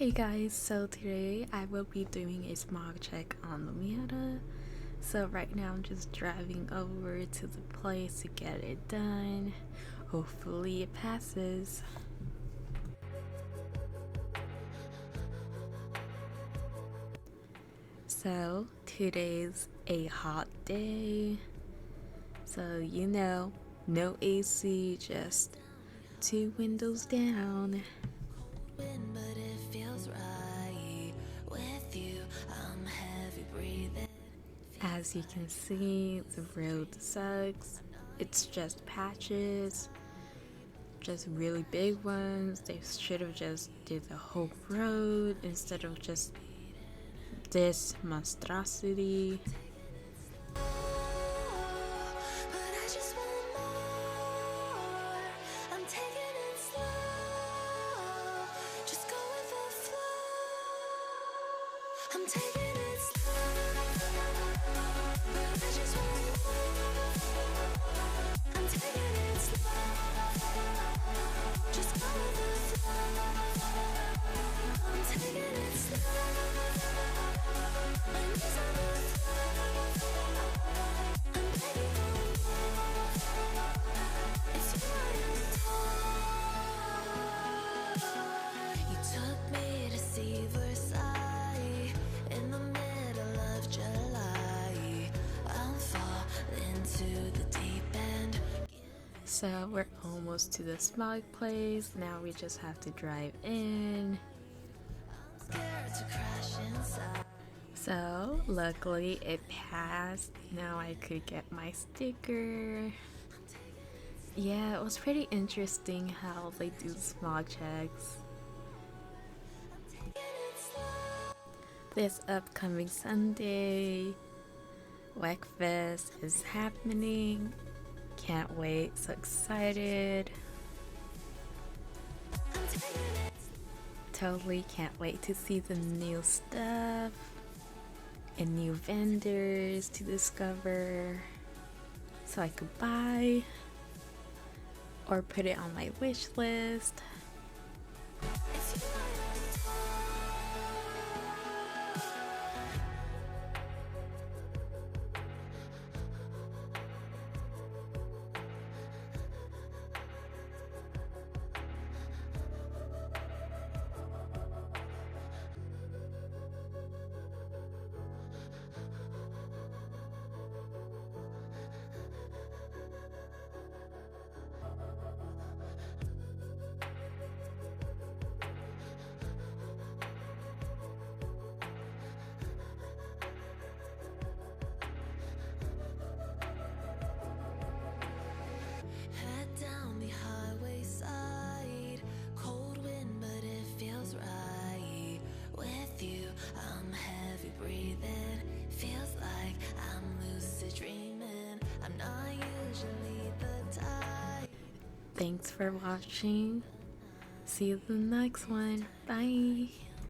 Hey guys, so today I will be doing a smog check on the Miata. So right now I'm just driving over to the place to get it done. Hopefully it passes. So today's a hot day. So no AC, just two windows down. But it feels right with you. I'm heavy breathing. As you can see, the road sucks. It's just patches, just really big ones. They should have just did the whole road instead of just this monstrosity. But I just want more. I'm taking it slow. Just go with the flow. I'm taking it slow. But I just want more. I'm taking it slow. Just go with the flow. I'm taking it slow. My knees on the So we're almost to the smog place. Now we just have to drive in. So luckily it passed. Now I could get my sticker. Yeah, it was pretty interesting how they do the smog checks. This upcoming Sunday, Wreckfest is happening. Can't wait, so excited. Totally can't wait to see the new stuff and new vendors to discover so I could buy or put it on my wish list. Breathing feels like I'm lucid dreaming. I'm not usually the type. Thanks for watching. See you in the next one. Bye.